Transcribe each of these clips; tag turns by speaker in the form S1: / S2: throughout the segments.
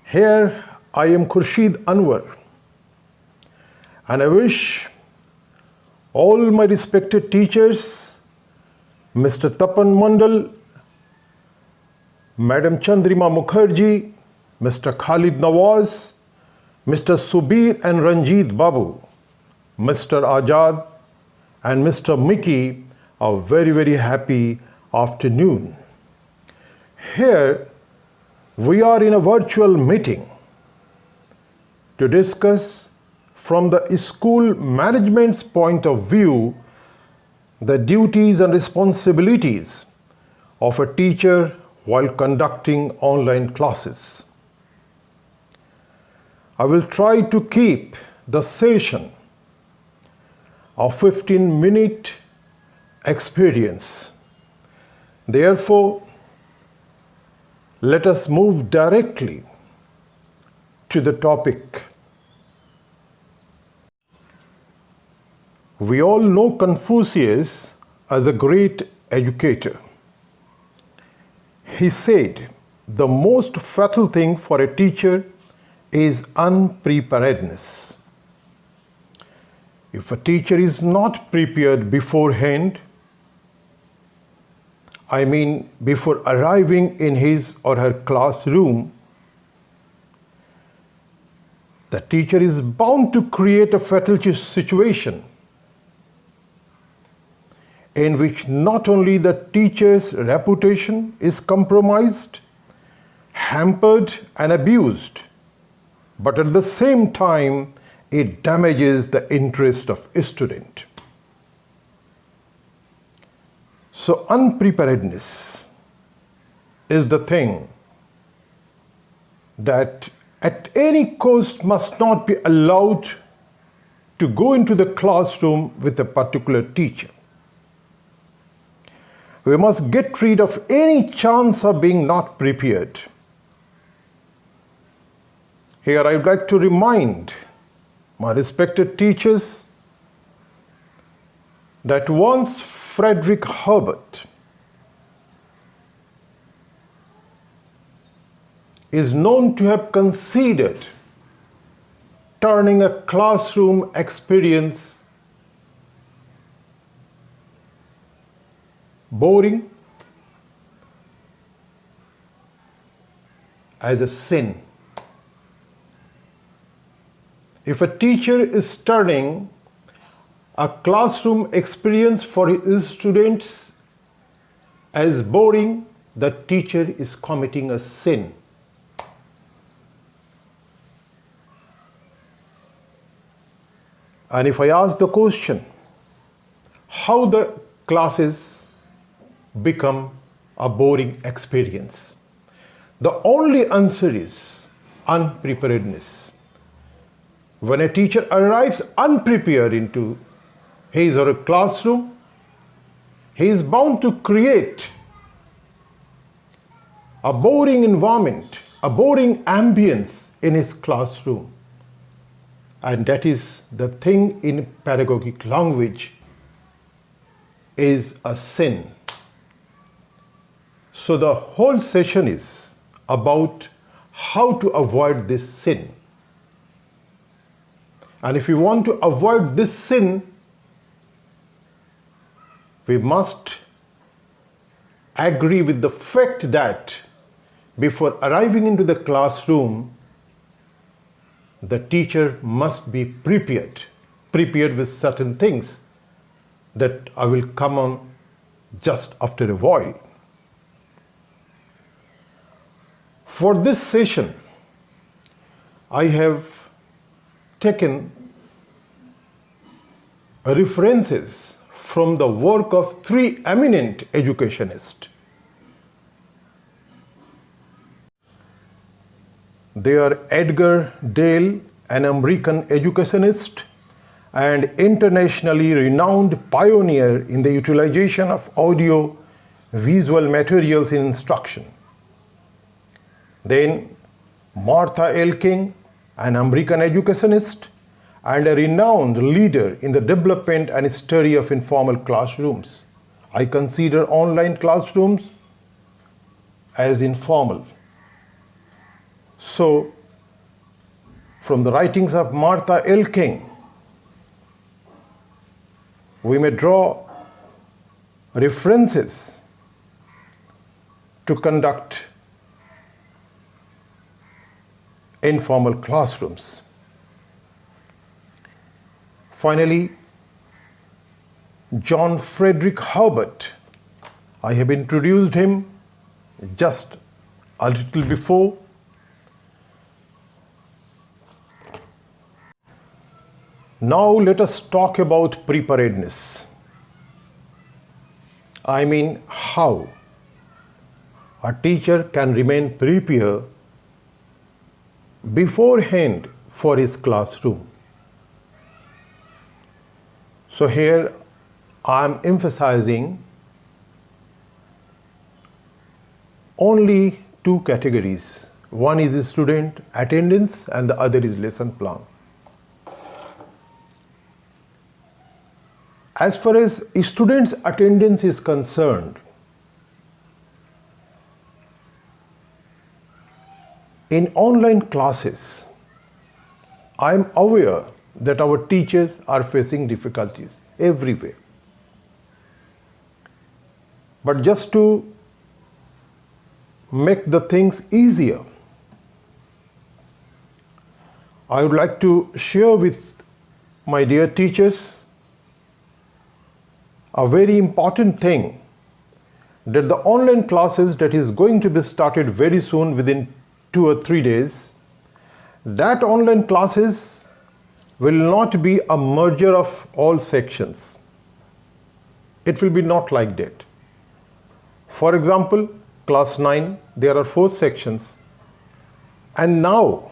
S1: Here I am Khurshid Anwar, and I wish all my respected teachers, Mr. Tapan Mandal, Madam Chandrima Mukherjee, Mr. Khalid Nawaz, Mr. Subir and Ranjit Babu, Mr. Ajad and Mr. Mickey a very, very happy afternoon. Here we are in a virtual meeting to discuss from the school management's point of view the duties and responsibilities of a teacher while conducting online classes. I will try to keep the session a 15-minute experience. Therefore, let us move directly to the topic. We all know Confucius as a great educator. He said, the most fatal thing for a teacher is unpreparedness. If a teacher is not prepared beforehand, I mean before arriving in his or her classroom, the teacher is bound to create a fatal situation in which not only the teacher's reputation is compromised, hampered and abused, but at the same time it damages the interest of a student. So unpreparedness is the thing that at any cost must not be allowed to go into the classroom with a particular teacher. We must get rid of any chance of being not prepared. Here I would like to remind my respected teachers that once Frederick Herbert is known to have considered turning a classroom experience boring as a sin. If a teacher is turning a classroom experience for his students as boring, the teacher is committing a sin. And if I ask the question, how the classes become a boring experience, the only answer is unpreparedness. When a teacher arrives unprepared into his or her classroom, he is bound to create a boring environment, a boring ambience in his classroom. And that is the thing in pedagogic language is a sin. So the whole session is about how to avoid this sin. And if we want to avoid this sin, we must agree with the fact that before arriving into the classroom, the teacher must be prepared with certain things that I will come on just after a while. For this session, I have taken references from the work of three eminent educationists. They are Edgar Dale, an American educationist and internationally renowned pioneer in the utilization of audio-visual materials in instruction. Then Martha L. King, an American educationist and a renowned leader in the development and study of informal classrooms. I consider online classrooms as informal. So from the writings of Martha L. King, we may draw references to conduct informal classrooms. Finally, John Frederick Herbert, I have introduced him just a little before. Now let us talk about preparedness. I mean, how a teacher can remain prepared beforehand for his classroom. So here I am emphasizing only two categories. One is student attendance and the other is lesson plan. As far as students' attendance is concerned, in online classes, I am aware that our teachers are facing difficulties everywhere. But just to make the things easier, I would like to share with my dear teachers a very important thing, that the online classes that is going to be started very soon, within 2 or 3 days, that online classes will not be a merger of all sections. It will be not like that. For example, class 9, there are 4 sections, and now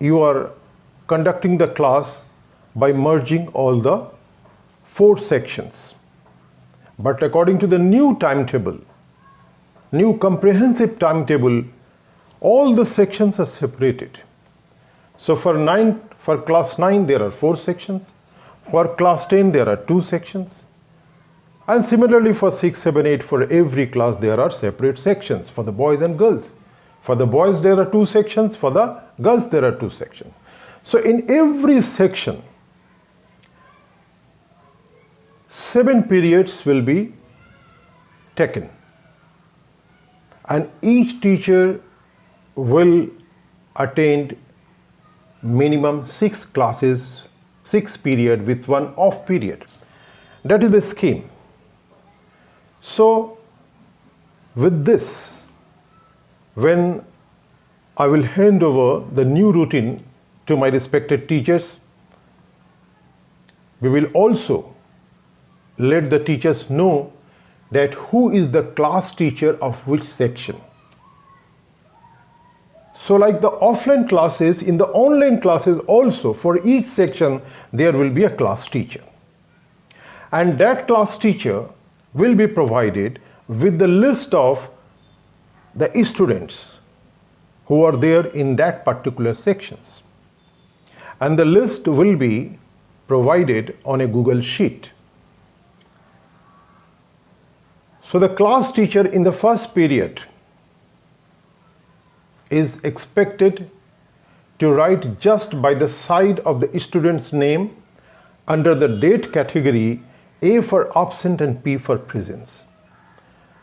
S1: you are conducting the class by merging all the 4 sections. But according to the new timetable, new comprehensive timetable, all the sections are separated. So for class 9 there are 4 sections, for class 10 there are 2 sections, and similarly for 6, 7, 8, for every class there are separate sections for the boys and girls. For the boys there are 2 sections, for the girls there are 2 sections. So in every section, 7 periods will be taken, and each teacher will attend minimum 6 classes, 6 periods with 1 off period. That is the scheme. So with this, when I will hand over the new routine to my respected teachers, we will also let the teachers know that who is the class teacher of which section. So like the offline classes, in the online classes also, for each section there will be a class teacher, and that class teacher will be provided with the list of the students who are there in that particular sections, and the list will be provided on a Google Sheet. So the class teacher in the first period is expected to write just by the side of the student's name under the date category, A for absent and P for presence.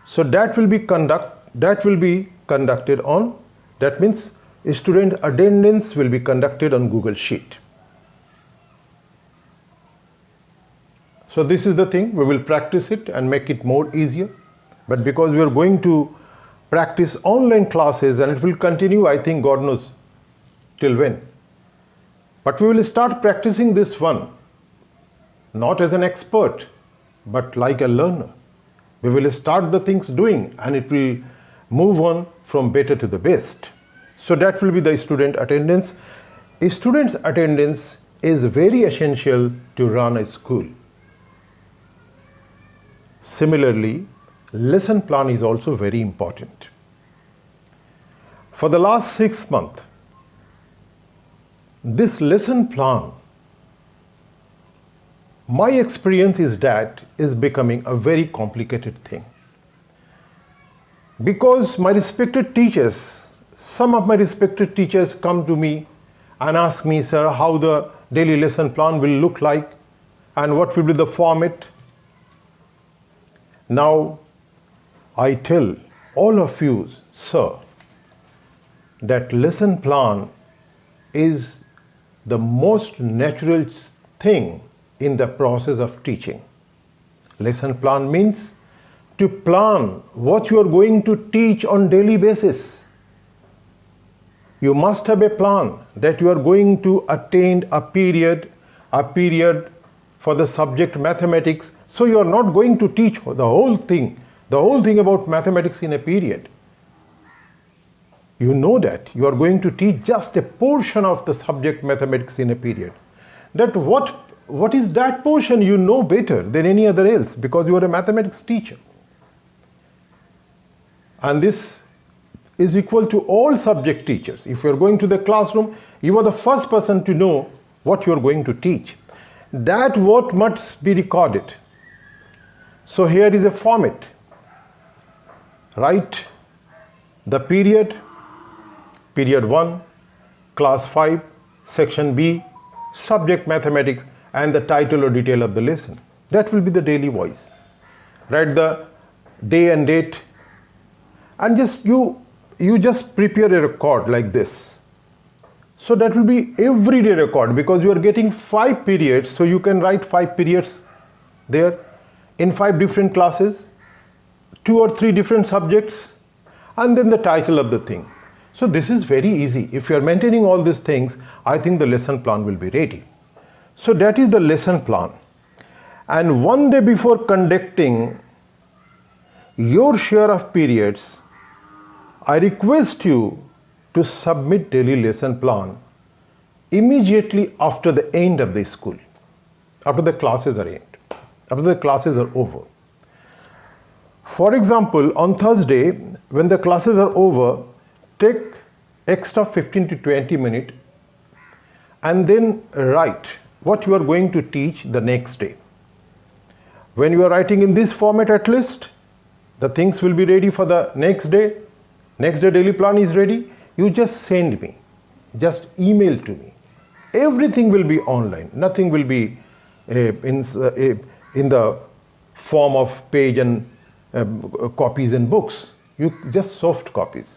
S1: So that will be conducted on, that means student attendance will be conducted on Google Sheet. So this is the thing, we will practice it and make it more easier. But because we are going to practice online classes, and it will continue, I think, God knows till when. But we will start practicing this one, not as an expert, but like a learner. We will start the things doing, and it will move on from better to the best. So that will be the student attendance. A student's attendance is very essential to run a school. Similarly, lesson plan is also very important. For the last 6 months, this lesson plan, my experience is that is becoming a very complicated thing. Because my respected teachers Some of my respected teachers come to me and ask me, sir, how the daily lesson plan will look like and what will be the format. Now, I tell all of you, sir, that lesson plan is the most natural thing in the process of teaching. Lesson plan means to plan what you are going to teach on daily basis. You must have a plan that you are going to attain a period for the subject mathematics. So you are not going to teach the whole thing about mathematics in a period. You know that you are going to teach just a portion of the subject mathematics in a period. That what is that portion you know better than any other else, because you are a mathematics teacher. And this is equal to all subject teachers. If you are going to the classroom, you are the first person to know what you are going to teach. That what must be recorded. So here is a format. Write the period 1, class 5, section B, subject mathematics, and the title or detail of the lesson. That will be the daily voice. Write the day and date, and you just prepare a record like this. So that will be everyday record, because you are getting 5 periods, so you can write 5 periods there in 5 different classes, 2 or 3 different subjects, and then the title of the thing. So this is very easy. If you are maintaining all these things, I think the lesson plan will be ready. So that is the lesson plan. And one day before conducting your share of periods, I request you to submit daily lesson plan immediately after the end of the school, after the classes are over. For example, on Thursday, when the classes are over, take extra 15 to 20 minutes and then write what you are going to teach the next day. When you are writing in this format, at least the things will be ready for the next day. Next day daily plan is ready. You just send me, just email to me. Everything will be online. Nothing will be in the form of page and copies and books. You just soft copies,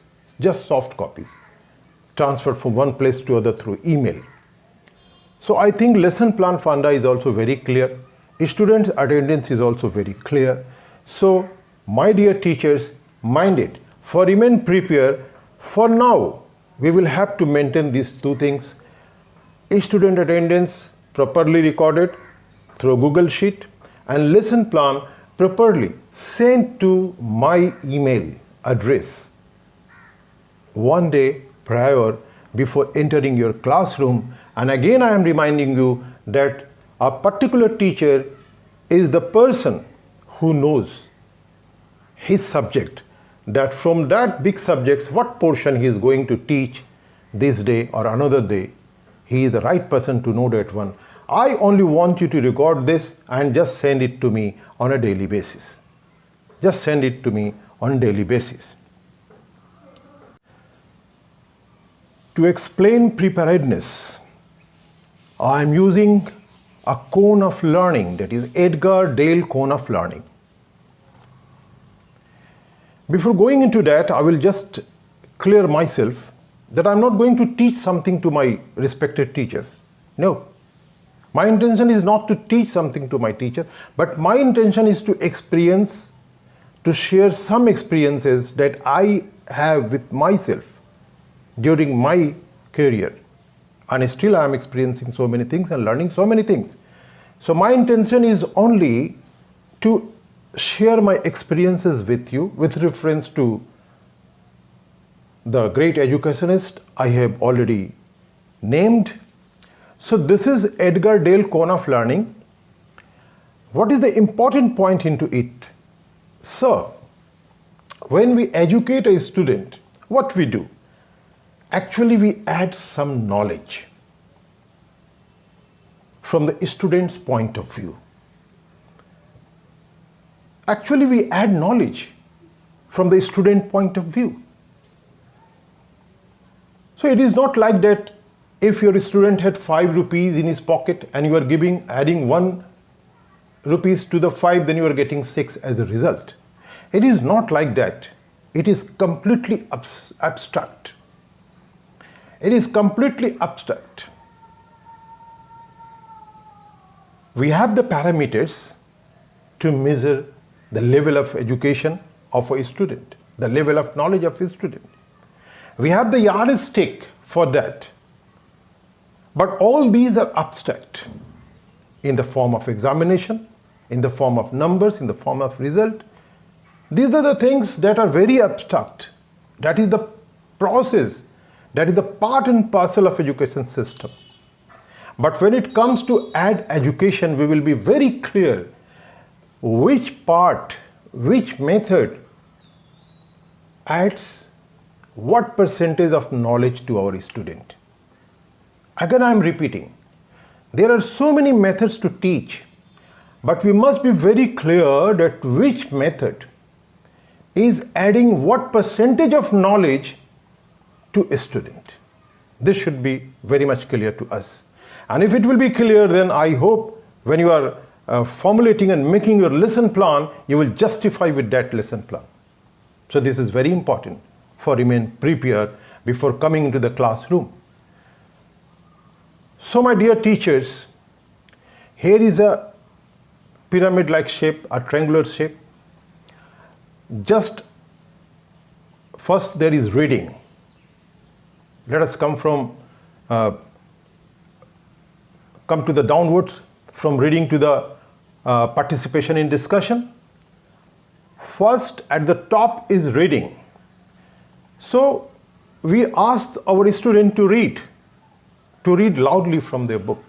S1: transferred from one place to other through email. So I think lesson plan funda is also very clear. Students' attendance is also very clear. So my dear teachers, mind it. For remain prepared, for now, we will have to maintain these 2 things. Student attendance properly recorded through Google Sheet, and lesson plan properly sent to my email address one day prior before entering your classroom. And again, I am reminding you that a particular teacher is the person who knows his subject, that from that big subjects, what portion he is going to teach this day or another day. He is the right person to know that one. I only want you to record this and just send it to me on a daily basis. Just send it to me on a daily basis. To explain preparedness, I am using a cone of learning, that is Edgar Dale cone of learning. Before going into that, I will just clear myself that I am not going to teach something to my respected teachers. No. My intention is not to teach something to my teacher, but my intention is to share some experiences that I have with myself during my career. And still I am experiencing so many things and learning so many things. So my intention is only to share my experiences with you with reference to the great educationist I have already named. So this is Edgar Dale cone of learning. What is the important point into it? So, when we educate a student, what we do? Actually, we add some knowledge from the student's point of view. Actually, we add knowledge from the student point of view. So it is not like that if your student had 5 rupees in his pocket and you are adding 1 rupees to the 5, then you are getting 6 as a result. It is not like that. It is completely abstract. It is completely abstract. We have the parameters to measure the level of education of a student, the level of knowledge of a student. We have the yardstick for that. But all these are abstract in the form of examination, in the form of numbers, in the form of result. These are the things that are very abstract. That is the process, that is the part and parcel of education system. But when it comes to add education, we will be very clear which part, which method adds what percentage of knowledge to our student. Again, I am repeating, there are so many methods to teach, but we must be very clear that which method is adding what percentage of knowledge to a student. This should be very much clear to us. And if it will be clear, then I hope when you are formulating and making your lesson plan, you will justify with that lesson plan. So this is very important for remain prepared before coming into the classroom. So my dear teachers, here is a pyramid-like shape, a triangular shape. Just first there is reading. Let us come to the downwards, from reading to the participation in discussion. First at the top is reading. So we asked our student to read loudly from their book.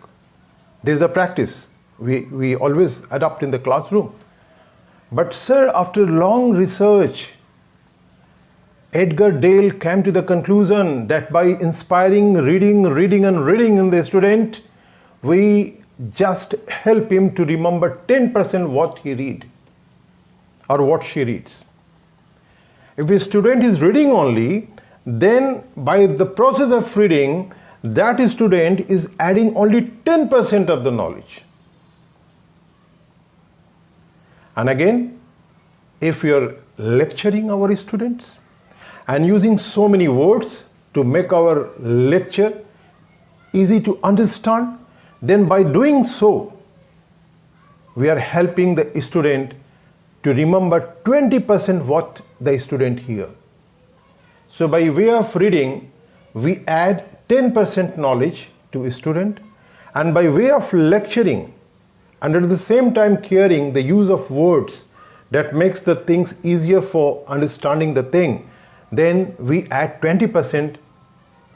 S1: This is the practice we always adopt in the classroom. But sir, after long research, Edgar Dale came to the conclusion that by inspiring reading in the student, we just help him to remember 10% what he read or what she reads. If a student is reading only, then by the process of reading, that student is adding only 10% of the knowledge. And again, if you are lecturing our students and using so many words to make our lecture easy to understand, then by doing so, we are helping the student to remember 20% what the student hear. So by way of reading, we add 10% knowledge to a student, and by way of lecturing, and at the same time caring the use of words that makes the things easier for understanding the thing, then we add 20%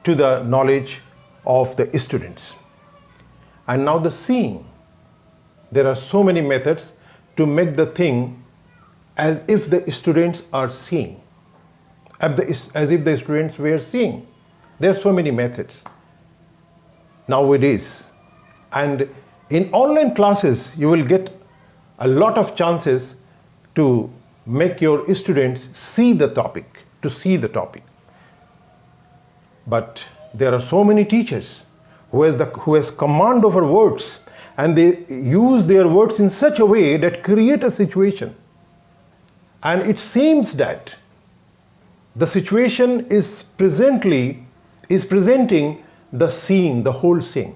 S1: to the knowledge of the students. And now the seeing. There are so many methods to make the thing as if the students are seeing, as if the students were seeing. There are so many methods nowadays. And in online classes, you will get a lot of chances to make your students see the topic, But there are so many teachers who has command over words, and they use their words in such a way that create a situation. And it seems that the situation is presenting the seeing, the whole seeing.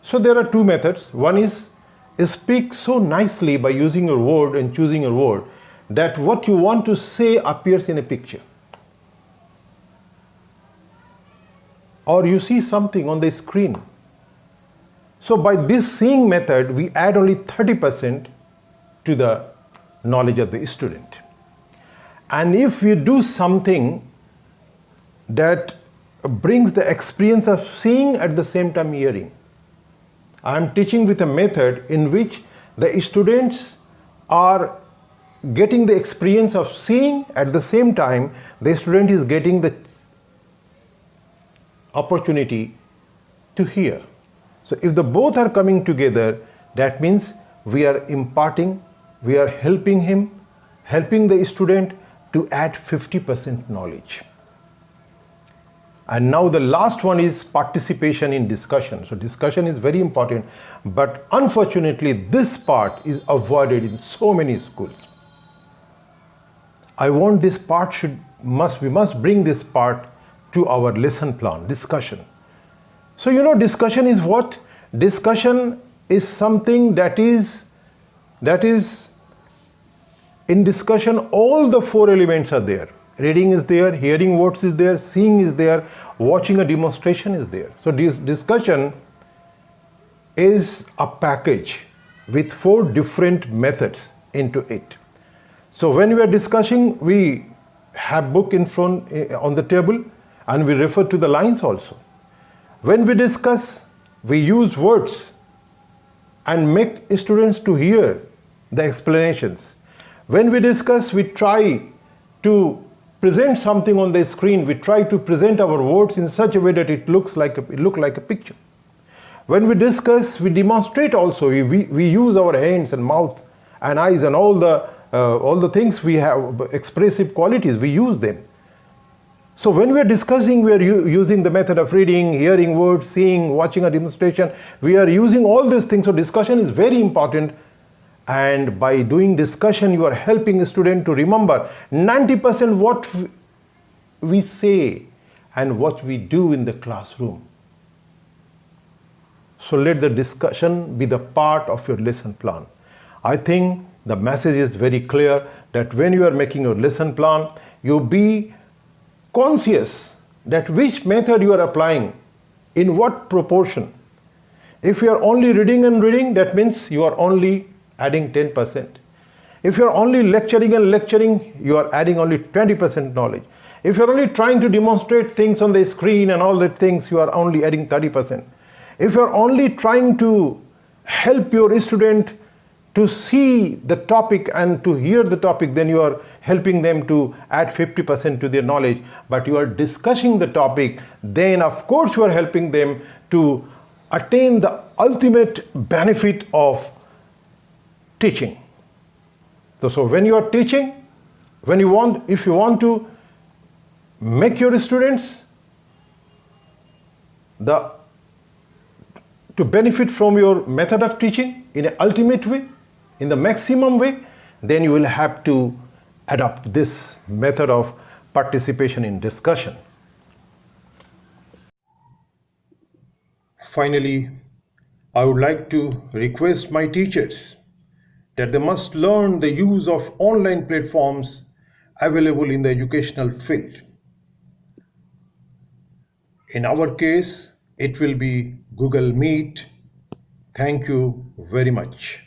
S1: So there are two methods. One is speak so nicely by using your word and choosing your word that what you want to say appears in a picture. Or you see something on the screen. So by this seeing method, we add only 30% to the knowledge of the student. And if we do something that brings the experience of seeing at the same time hearing, I am teaching with a method in which the students are getting the experience of seeing, at the same time the student is getting the opportunity to hear. So if the both are coming together, that means we are imparting, we are helping the student to add 50% knowledge. And now the last one is participation in discussion. So discussion is very important, but unfortunately this part is avoided in so many schools. I want this part we must bring this part to our lesson plan, discussion. So discussion is what? Discussion is something that is in discussion all the four elements are there. Reading is there, hearing words is there, seeing is there, watching a demonstration is there. So discussion is a package with four different methods into it. So when we are discussing, we have book in front on the table and we refer to the lines also. When we discuss, we use words and make students to hear the explanations. When we discuss, we try to present something on the screen. We try to present our words in such a way that it look like a picture. When we discuss, we demonstrate also. We use our hands and mouth and eyes and all the things we have, expressive qualities, we use them. So when we are discussing, we are using the method of reading, hearing words, seeing, watching a demonstration. We are using all these things. So discussion is very important. And by doing discussion, you are helping a student to remember 90% what we say and what we do in the classroom. So let the discussion be the part of your lesson plan. I think the message is very clear that when you are making your lesson plan, you be conscious that which method you are applying, in what proportion. If you are only reading and reading, that means you are only adding 10%. If you are only lecturing and lecturing, you are adding only 20% knowledge. If you are only trying to demonstrate things on the screen and all the things, you are only adding 30%. If you are only trying to help your student to see the topic and to hear the topic, then you are helping them to add 50% to their knowledge. But you are discussing the topic, then of course you are helping them to attain the ultimate benefit of teaching. So when you are teaching, if you want to make your students to benefit from your method of teaching in an ultimate way, in the maximum way, then you will have to adopt this method of participation in discussion. Finally, I would like to request my teachers that they must learn the use of online platforms available in the educational field. In our case, it will be Google Meet. Thank you very much.